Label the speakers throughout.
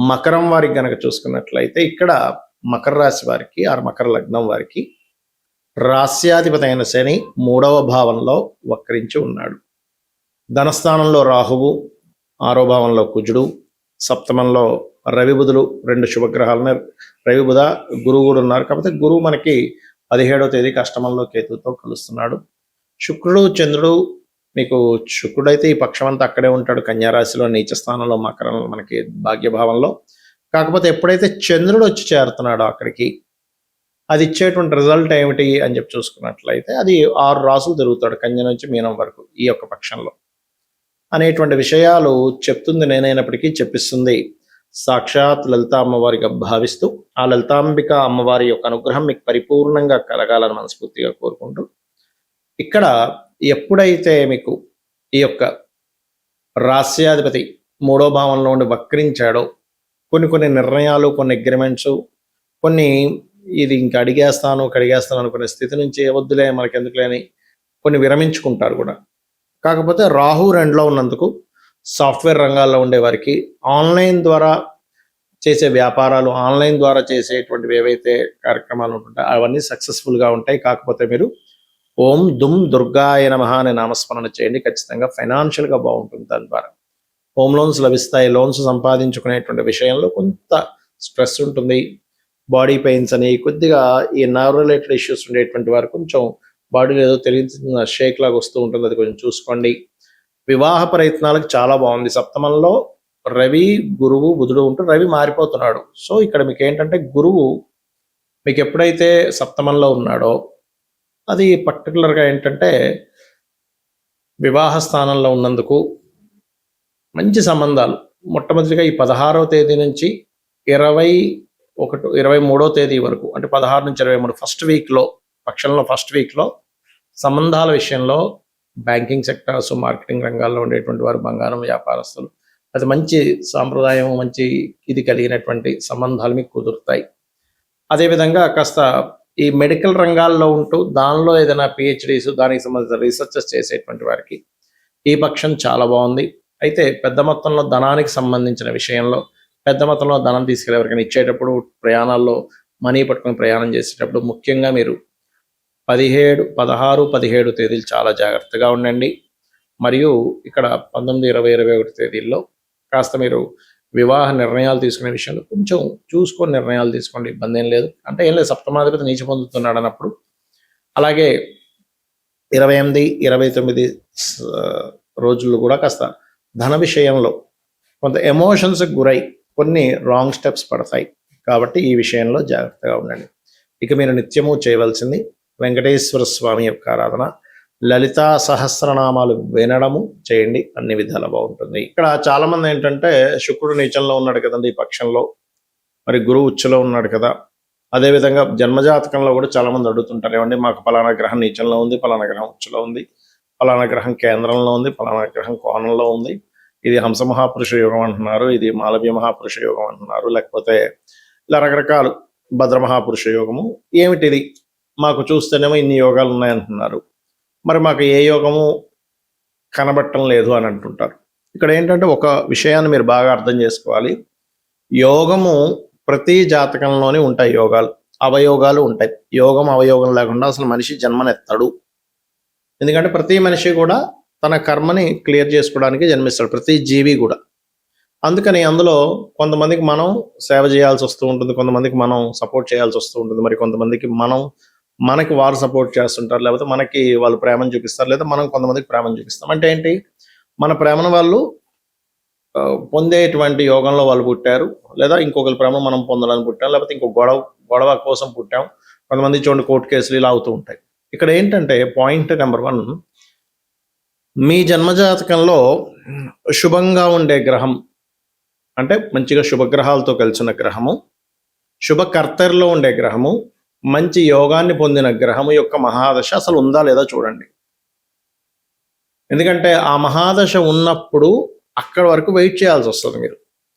Speaker 1: మకరం వారికి గనక చూసుకున్నట్లయితే ఇక్కడ మకర రాశి వారికి మకర లగ్నం వారికి రాస్యాధిపతి అయిన శని 3వ భావంలో వక్రించి ఉన్నాడు. ధనస్థానంలో రాహువు, 6వ భావంలో కుజుడు, సప్తమంలో రవి బుధులు 2 శుభగ్రహాలను రవి బుధ గురువు కూడా ఉన్నారు. కాకపోతే గురువు మనకి 17వ తేదీకి అష్టమంలో కేతువుతో కలుస్తున్నాడు. శుక్రుడు చంద్రుడు మీకు శుక్రుడైతే ఈ పక్షం అంతా అక్కడే ఉంటాడు, కన్యారాశిలో నీచ స్థానంలో మకరంలో మనకి భాగ్యభావంలో. కాకపోతే ఎప్పుడైతే చంద్రుడు వచ్చి చేరుతున్నాడో అక్కడికి అది ఇచ్చేటువంటి రిజల్ట్ ఏమిటి అని చెప్పి చూసుకున్నట్లయితే అది 6 రాసులు తిరుగుతాడు కన్య నుంచి మీనం వరకు ఈ యొక్క పక్షంలో అనేటువంటి విషయాలు చెప్తుంది. నేనైనప్పటికీ చెప్పిస్తుంది సాక్షాత్ లలితా అమ్మవారిగా భావిస్తూ ఆ లలితాంబిక అమ్మవారి యొక్క అనుగ్రహం మీకు పరిపూర్ణంగా కలగాలని మనస్ఫూర్తిగా కోరుకుంటూ, ఇక్కడ ఎప్పుడైతే మీకు ఈ యొక్క రాస్యాధిపతి 3వ భావంలో ఉండి వక్రించాడో కొన్ని నిర్ణయాలు, కొన్ని అగ్రిమెంట్స్, కొన్ని ఇది ఇంకా కడిగేస్తాను అనుకునే స్థితి నుంచి వద్దులే మనకెందుకులే అని కొన్ని విరమించుకుంటారు కూడా. కాకపోతే రాహు 2లో ఉన్నందుకు సాఫ్ట్వేర్ రంగాల్లో ఉండే వారికి ఆన్లైన్ ద్వారా చేసే వ్యాపారాలు, ఆన్లైన్ ద్వారా చేసేటువంటివి ఏవైతే కార్యక్రమాలు ఉంటుంటాయో అవన్నీ సక్సెస్ఫుల్గా ఉంటాయి. కాకపోతే మీరు ఓం దుమ్ దుర్గాయ నమః అనే నామస్మరణ చేయండి, ఖచ్చితంగా ఫైనాన్షియల్గా బాగుంటుంది. దాని ద్వారా హోమ్ లోన్స్ లభిస్తాయి. లోన్స్ సంపాదించుకునేటువంటి విషయంలో కొంత స్ట్రెస్ ఉంటుంది, బాడీ పెయిన్స్ అని, కొద్దిగా ఈ నర్వ్ రిలేటెడ్ ఇష్యూస్ ఉండేటువంటి వారు కొంచెం బాడీలో ఏదో తెలియని షేక్ లాగా వస్తూ ఉంటుంది, అది కొంచెం చూసుకోండి. వివాహ ప్రయత్నాలకు చాలా బాగుంది. సప్తమంలో రవి గురువు బుధుడు ఉంటూ రవి మారిపోతున్నాడు. సో ఇక్కడ మీకు ఏంటంటే గురువు మీకు ఎప్పుడైతే సప్తమంలో ఉన్నాడో అది పర్టికులర్గా ఏంటంటే వివాహ స్థానంలో ఉన్నందుకు మంచి సంబంధాలు. మొట్టమొదటిగా ఈ 16వ తేదీ నుంచి 23వ తేదీ వరకు, అంటే 16 నుంచి 23 ఫస్ట్ వీక్లో, పక్షంలో ఫస్ట్ వీక్లో సంబంధాల విషయంలో బ్యాంకింగ్ సెక్టార్స్, మార్కెటింగ్ రంగాల్లో ఉండేటువంటి వారు, బంగారం వ్యాపారస్తులు, అది మంచి సాంప్రదాయం, మంచి ఇది కలిగినటువంటి సంబంధాలు మీకు కుదురుతాయి. అదేవిధంగా కాస్త ఈ మెడికల్ రంగాల్లో ఉంటూ దానిలో ఏదైనా పిహెచ్డీస్, దానికి సంబంధించిన రీసెర్చెస్ చేసేటువంటి వారికి ఈ పక్షం చాలా బాగుంది. అయితే పెద్ద మొత్తంలో ధనానికి సంబంధించిన విషయంలో, పెద్ద మొత్తంలో ధనం తీసుకెళ్ళి ఎవరికైనా ఇచ్చేటప్పుడు, ప్రయాణాల్లో మనీ పట్టుకుని ప్రయాణం చేసేటప్పుడు ముఖ్యంగా మీరు 16, 17 తేదీలు చాలా జాగ్రత్తగా ఉండండి. మరియు ఇక్కడ 19, 20, 21 తేదీల్లో కాస్త మీరు వివాహ నిర్ణయాలు తీసుకునే విషయంలో కొంచెం చూసుకొని నిర్ణయాలు తీసుకోండి, ఇబ్బంది ఏం లేదు. అంటే ఏం లేదు, సప్తమాధిపతి నీచ పొందుతున్నాడు అన్నప్పుడు. అలాగే 28, 29 రోజుల్లో కూడా కాస్త ధన విషయంలో కొంత ఎమోషన్స్కి గురై కొన్ని రాంగ్ స్టెప్స్ పడతాయి. కాబట్టి ఈ విషయంలో జాగ్రత్తగా ఉండండి. ఇక మీరు నిత్యము చేయవలసింది వెంకటేశ్వర స్వామి యొక్క ఆరాధన, లలితా సహస్రనామాలు వినడము చేయండి, అన్ని విధాలు బాగుంటుంది. ఇక్కడ చాలా మంది ఏంటంటే శుక్రుడు నీచంలో ఉన్నాడు కదండి ఈ పక్షంలో, మరి గురువు ఉచ్చులో ఉన్నాడు కదా. అదేవిధంగా జన్మజాతకంలో కూడా చాలా మంది అడుగుతుంటారు, ఏమండి మాకు పలానా గ్రహం నీచంలో ఉంది, పలానా గ్రహం ఉచ్చులో ఉంది, పలానా గ్రహం కేంద్రంలో ఉంది, పలానా గ్రహం కోణంలో ఉంది, ఇది హంస మహాపురుష యోగం అంటున్నారు, ఇది మాలవ్య మహాపురుష యోగం అంటున్నారు, లేకపోతే ఇలా రకరకాలు భద్ర మహాపురుష యోగము, ఏమిటిది మాకు చూస్తేనేమో ఇన్ని యోగాలు ఉన్నాయంటున్నారు, మరి మాకు ఏ యోగము కనబట్టం లేదు అని అంటుంటారు. ఇక్కడ ఏంటంటే ఒక విషయాన్ని మీరు బాగా అర్థం చేసుకోవాలి. యోగము ప్రతి జాతకంలోనే ఉంటాయి, యోగాలు అవయోగాలు ఉంటాయి. యోగం అవయోగం లేకుండా అసలు మనిషి జన్మనెత్తాడు. ఎందుకంటే ప్రతి మనిషి కూడా తన కర్మని క్లియర్ చేసుకోవడానికి జన్మిస్తాడు, ప్రతి జీవి కూడా. అందుకని అందులో కొంతమందికి మనం సేవ చేయాల్సి వస్తూ ఉంటుంది, కొంతమందికి మనం సపోర్ట్ చేయాల్సి వస్తూ ఉంటుంది, మరి కొంతమందికి మనకి వారు సపోర్ట్ చేస్తుంటారు, లేకపోతే మనకి వాళ్ళు ప్రేమను చూపిస్తారు, లేదా మనం కొంతమందికి ప్రేమను చూపిస్తాం. అంటే ఏంటి, మన ప్రేమను వాళ్ళు పొందేటువంటి యోగంలో వాళ్ళు పుట్టారు, లేదా ఇంకొకరి ప్రేమ మనం పొందడానికి పుట్టాం, లేకపోతే ఇంకో గొడవ కోసం పుట్టాం. కొంతమంది చూడండి కోర్టు కేసులు ఇలా అవుతూ ఉంటాయి. ఇక్కడ ఏంటంటే పాయింట్ నెంబర్ 1, మీ జన్మజాతకంలో శుభంగా ఉండే గ్రహం, అంటే మంచిగా శుభగ్రహాలతో కలిసిన గ్రహము, శుభకర్తరిలో ఉండే గ్రహము, మంచి యోగాన్ని పొందిన గ్రహము యొక్క మహాదశ అసలు ఉందా లేదా చూడండి. ఎందుకంటే ఆ మహాదశ ఉన్నప్పుడు అక్కడ వరకు వెయిట్ చేయాల్సి వస్తుంది మీరు.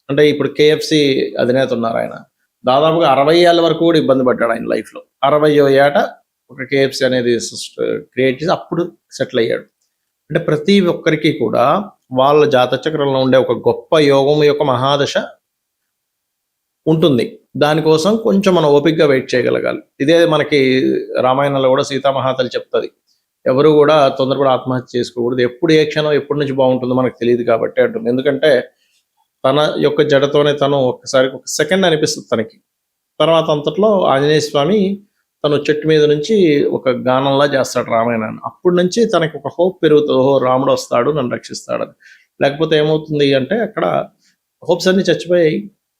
Speaker 1: అంటే ఇప్పుడు కేఎఫ్సి అధినేత ఉన్నారు, ఆయన దాదాపుగా 60 ఏళ్ళ వరకు కూడా ఇబ్బంది పడ్డాడు ఆయన లైఫ్లో. 60వ ఏట ఒక కేఎఫ్సి అనేది క్రియేట్ చేసి అప్పుడు సెటిల్ అయ్యాడు. అంటే ప్రతి ఒక్కరికి కూడా వాళ్ళ జాతచక్రంలో ఉండే ఒక గొప్ప యోగం యొక్క మహాదశ ఉంటుంది. దానికోసం కొంచెం మనం ఓపికగా వెయిట్ చేయగలగాలి. ఇదే మనకి రామాయణంలో కూడా సీతామహాతల్లి చెప్తది. ఎవరు కూడా తొందరపడి ఆత్మహత్య చేసుకోకూడదు. ఎప్పుడు ఏ క్షణం ఎప్పటి నుంచి బాగుంటుందో మనకు తెలియదు కాబట్టి అంటుంది. ఎందుకంటే తన యొక్క జడతోనే తను ఒక్కసారి ఒక సెకండ్ అనిపిస్తుంది తనకి. తర్వాత అంతట్లో ఆంజనేయ స్వామి తను చెట్టు మీద నుంచి ఒక గానంలా చేస్తాడు రామాయణాన్ని. అప్పటి నుంచి తనకి ఒక హోప్ పెరుగుతుంది. ఓహో, రాముడు వస్తాడు, నన్ను రక్షిస్తాడని. లేకపోతే ఏమవుతుంది అంటే అక్కడ హోప్స్ అన్ని చచ్చిపోయాయి.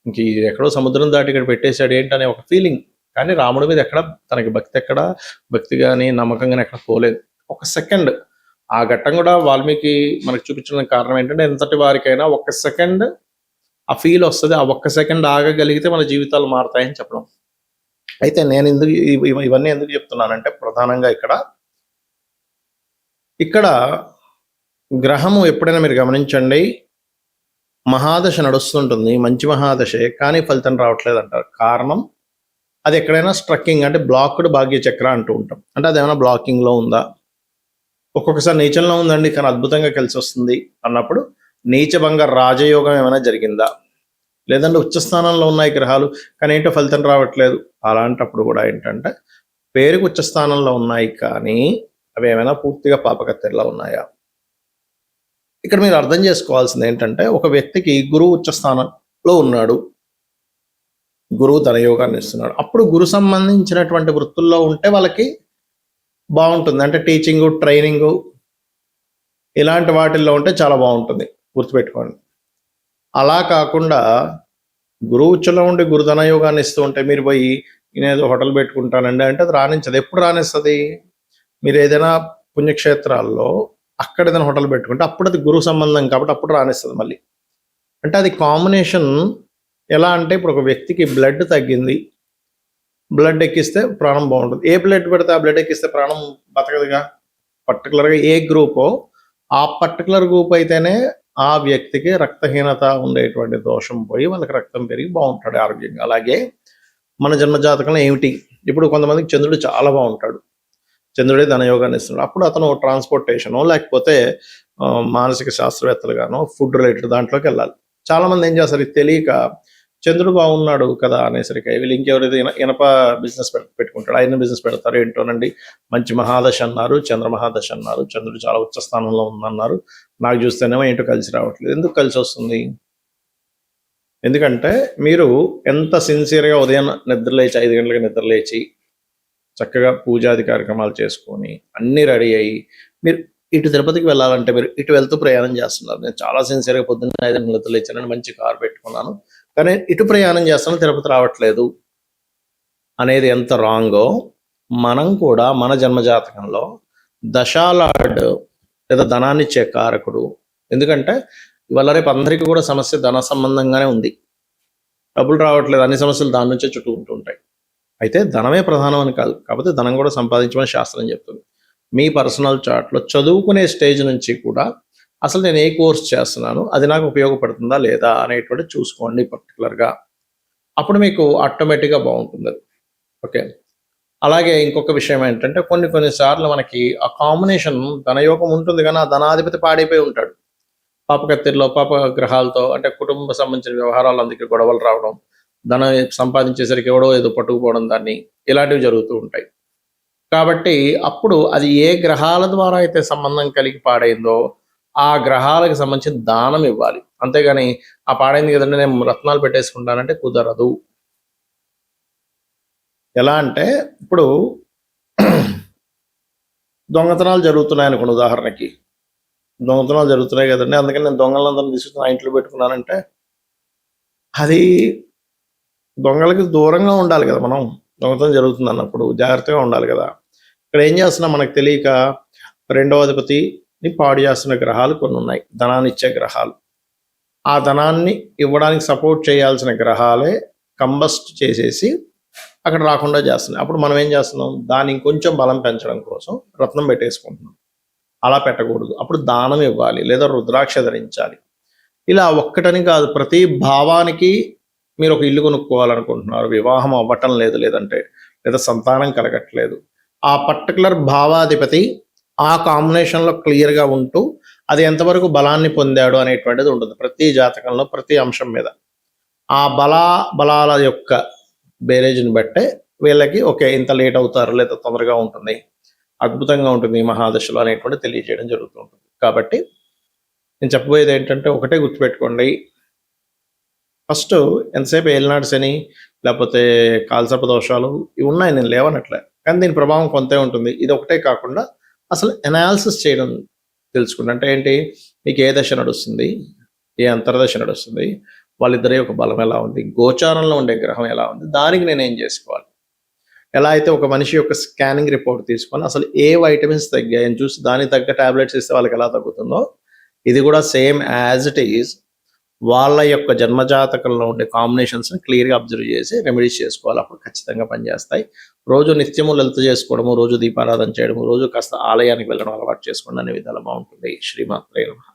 Speaker 1: ఇంక ఎక్కడో సముద్రం దాటి ఇక్కడ పెట్టేశాడు ఏంటనే ఒక ఫీలింగ్. కానీ రాముడి మీద ఎక్కడ తనకి భక్తి కానీ నమ్మకం కానీ ఎక్కడ పోలేదు. ఒక సెకండ్ ఆ ఘట్టం కూడా వాల్మీకి మనకు చూపించడానికి కారణం ఏంటంటే ఎంతటి వారికైనా ఒక్క సెకండ్ ఆ ఫీల్ వస్తుంది. ఆ ఒక్క సెకండ్ ఆగగలిగితే మన జీవితాలు మారుతాయని చెప్పడం. అయితే నేను ఎందుకు ఇవన్నీ ఎందుకు చెప్తున్నానంటే ప్రధానంగా ఇక్కడ గ్రహము ఎప్పుడైనా మీరు గమనించండి, మహాదశ నడుస్తుంటుంది, మంచి మహాదశే, కానీ ఫలితం రావట్లేదు అంటారు. కారణం అది ఎక్కడైనా స్ట్రక్కింగ్ అంటే బ్లాక్డ్ భాగ్య చక్ర అంటూ ఉంటాం. అంటే అది ఏమైనా బ్లాకింగ్లో ఉందా, ఒక్కొక్కసారి నీచంలో ఉందండి కానీ అద్భుతంగా కలిసి వస్తుంది అన్నప్పుడు నీచభంగ రాజయోగం ఏమైనా జరిగిందా, లేదంటే ఉచ్చస్థానంలో ఉన్నాయి గ్రహాలు కానీ ఏంటో ఫలితం రావట్లేదు, అలాంటప్పుడు కూడా ఏంటంటే పేరుకు ఉచ్చస్థానంలో ఉన్నాయి కానీ అవి ఏమైనా పూర్తిగా పాపకత్తెరలా ఉన్నాయా. ఇక్కడ మీరు అర్థం చేసుకోవాల్సింది ఏంటంటే ఒక వ్యక్తికి గురువు ఉచ్చస్థానంలో ఉన్నాడు, గురువు తన యోగాన్ని ఇస్తున్నాడు. అప్పుడు గురు సంబంధించినటువంటి వృత్తుల్లో ఉంటే వాళ్ళకి బాగుంటుంది. అంటే టీచింగు, ట్రైనింగు ఇలాంటి వాటిల్లో ఉంటే చాలా బాగుంటుంది, గుర్తుపెట్టుకోండి. అలా కాకుండా గురువు ఉచ్చలో ఉండి గురుధన యోగాన్ని ఇస్తూ ఉంటే మీరు పోయి నేనేదో హోటల్ పెట్టుకుంటానండి అంటే అది రాణించదు. ఎప్పుడు రాణిస్తుంది? మీరు ఏదైనా పుణ్యక్షేత్రాల్లో అక్కడ ఏదైనా హోటల్ పెట్టుకుంటే అప్పుడు అది గురువు సంబంధం కాబట్టి అప్పుడు రాణిస్తుంది మళ్ళీ. అంటే అది కాంబినేషన్ ఎలా అంటే ఇప్పుడు ఒక వ్యక్తికి బ్లడ్ తగ్గింది, బ్లడ్ ఎక్కిస్తే ప్రాణం బాగుంటుంది. ఏ బ్లడ్ పెడితే ఆ బ్లడ్ ఎక్కిస్తే ప్రాణం బతకదుగా. పర్టికులర్గా ఏ గ్రూపో ఆ పర్టికులర్ గ్రూప్ అయితేనే ఆ వ్యక్తికి రక్తహీనత ఉండేటువంటి దోషం పోయి వాళ్ళకి రక్తం పెరిగి బాగుంటాడు ఆరోగ్యంగా. అలాగే మన జన్మజాతకంలో ఏమిటి, ఇప్పుడు కొంతమందికి చంద్రుడు చాలా బాగుంటాడు, చంద్రుడే ధనయోగాన్ని ఇస్తున్నాడు. అప్పుడు అతను ట్రాన్స్పోర్టేషనో లేకపోతే మానసిక శాస్త్రవేత్తలుగానో ఫుడ్ రిలేటెడ్ దాంట్లోకి వెళ్ళాలి. చాలామంది ఏం చేస్తారు, ఇది తెలియక చంద్రుడు బాగున్నాడు కదా అనేసరికి వీళ్ళు ఇంకెవరైతే ఇనప బిజినెస్ పెట్టుకుంటాడు, ఆయన బిజినెస్ పెడతారు ఏంటోనండి. మంచి మహాదశ అన్నారు, చంద్ర మహాదశ అన్నారు, చంద్రుడు చాలా ఉచ్చ స్థానంలో ఉందన్నారు, నాకు చూస్తేనేమో ఏంటో కలిసి రావట్లేదు. ఎందుకు కలిసి వస్తుంది? ఎందుకంటే మీరు ఎంత సిన్సియర్గా ఉదయం నిద్రలేచి 5 గంటలకు నిద్రలేచి చక్కగా పూజాది కార్యక్రమాలు చేసుకొని అన్నీ రెడీ అయ్యి మీరు ఇటు తిరుపతికి వెళ్ళాలంటే మీరు ఇటు వెళ్తూ ప్రయాణం చేస్తున్నారు. నేను చాలా సిన్సియర్గా పొద్దున్న 5 గంటలకు నిద్రలేచానని మంచి కారు పెట్టుకున్నాను కానీ ఇటు ప్రయాణం చేస్తాను, తిరుపతి రావట్లేదు అనేది ఎంత రాంగో మనం కూడా మన జన్మజాతకంలో దశాలార్డ్ లేదా ధనాన్ని ఇచ్చే కారకుడు. ఎందుకంటే ఇవాళ రేపు అందరికీ కూడా సమస్య ధన సంబంధంగానే ఉంది, డబ్బులు రావట్లేదు, అన్ని సమస్యలు దాని నుంచే చుట్టుకుంటూ ఉంటాయి. అయితే ధనమే ప్రధానం అని కాదు, కాకపోతే ధనం కూడా సంపాదించమని శాస్త్రం చెప్తుంది. మీ పర్సనల్ చార్ట్లో చదువుకునే స్టేజ్ నుంచి కూడా అసలు నేను ఏ కోర్స్ చేస్తున్నాను, అది నాకు ఉపయోగపడుతుందా లేదా అనేటువంటి చూసుకోండి పర్టికులర్గా. అప్పుడు మీకు ఆటోమేటిక్గా బాగుంటుంది అది. ఓకే. అలాగే ఇంకొక విషయం ఏంటంటే కొన్నిసార్లు మనకి ఆ కాంబినేషన్ ధనయోగం ఉంటుంది కానీ ఆ ధనాధిపతి పాడైపోయి ఉంటాడు. పాపకత్తెరలో పాప గ్రహాలతో అంటే కుటుంబ సంబంధించిన వ్యవహారాలు అందుకే గొడవలు రావడం, ధనం సంపాదించేసరికి ఎవడో ఏదో పట్టుకుపోవడం, దాన్ని ఇలాంటివి జరుగుతూ ఉంటాయి. కాబట్టి అప్పుడు అది ఏ గ్రహాల ద్వారా అయితే సంబంధం కలిగి పాడైందో ఆ గ్రహాలకు సంబంధించిన దానం ఇవ్వాలి. అంతేగాని ఆ పాడైంది కదండి నేను రత్నాలు పెట్టేసుకుంటానంటే కుదరదు. ఎలా అంటే ఇప్పుడు దొంగతనాలు జరుగుతున్నాయి అనుకోండి, ఉదాహరణకి దొంగతనాలు జరుగుతున్నాయి కదండి, అందుకని నేను దొంగలందరినీ తీసుకుని ఆ ఇంట్లో పెట్టుకున్నానంటే అది దొంగలకి దూరంగా ఉండాలి కదా. మనం దొంగతనం జరుగుతుంది అన్నప్పుడు జాగ్రత్తగా ఉండాలి కదా. ఇక్కడ ఏం చేస్తున్నాం మనకు తెలియక రెండవ అధిపతిని పాడు చేస్తున్న గ్రహాలు కొన్ని ఉన్నాయి, ధనాన్ని ఇచ్చే గ్రహాలు. ఆ ధనాన్ని ఇవ్వడానికి సపోర్ట్ చేయాల్సిన గ్రహాలే కంబస్ట్ చేసేసి అక్కడ రాకుండా చేస్తున్నాయి. అప్పుడు మనం ఏం చేస్తున్నాం, దాన్ని ఇంకొంచెం బలం పెంచడం కోసం రత్నం పెట్టేసుకుంటున్నాం. అలా పెట్టకూడదు. అప్పుడు దానం ఇవ్వాలి లేదా రుద్రాక్ష ధరించాలి. ఇలా ఒక్కటని కాదు, ప్రతి భావానికి మీరు ఒక ఇల్లు కొనుక్కోవాలనుకుంటున్నారు, వివాహం అవ్వటం లేదు, లేదా సంతానం కలగట్లేదు, ఆ పర్టికులర్ భావాధిపతి ఆ కాంబినేషన్లో క్లియర్గా ఉంటూ అది ఎంతవరకు బలాన్ని పొందాడు అనేటువంటిది ఉంటుంది ప్రతి జాతకంలో ప్రతి అంశం మీద. ఆ బలాల యొక్క బేరేజ్‌ని బట్టే వీళ్ళకి ఓకే. ఇంత లేట్ అవుతారు లేదా తొందరగా ఉంటుంది. అద్భుతంగా ఉంటుంది ఈ మహాదశలో అనేటువంటిది తెలియజేయడం జరుగుతూ ఉంటుంది. కాబట్టి నేను చెప్పబోయేదేంటంటే ఒకటే గుర్తుపెట్టుకోండి. ఫస్టు ఎంతసేపు ఏలినాటి శని, లేపోతే కాలసర్ప దోషాలు ఇవి ఉన్నాయి, నేను లేవనట్లే. కానీ దీని ప్రభావం కొంతే ఉంటుంది. ఇదొకటే కాకుండా అసలు ఎనాలిసిస్ చేయడం తెలుసుకోండి. అంటే ఏంటి? మీకు ఏ దశ నడుస్తుంది? ఏ అంతర్దశ నడుస్తుంది? వాళ్ళిద్దరి యొక్క బలం ఎలా ఉంది? గోచారంలో ఉండే గ్రహం ఎలా ఉంది? దానికి నేనేం జేసుకోవాలి? ఎలా అయితే ఒక మనిషి యొక్క స్కానింగ్ రిపోర్ట్ తీసుకొని అసలు ఏ వైటమిన్స్ తగ్గాయని చూసి దానికి తగ్గ టాబ్లెట్స్ ఇస్తే వాళ్ళకెలా తగ్గుతుందో, ఇది గూడా సేమ్ యాజ్ ఇట్ ఈజ్ వాళ్ళ యొక్క జన్మజాతకంలో ఉండే కాంబినేషన్స్‌ని క్లియర్‌గా అబ్జర్వ్ చేసి రెమెడీస్ చేసుకోవాలి. అప్పుడు ఖచ్చితంగా పనిచేస్తాయి. రోజు నిత్యము లలిత చేసుకోవడము, రోజు దీపారాధన చేయడము, రోజు కాస్త ఆలయానికి వెళ్ళడం అలవాటు చేసుకోండి. అన్ని విధాలా బావుంటుంది. శ్రీమాత్రే నమః.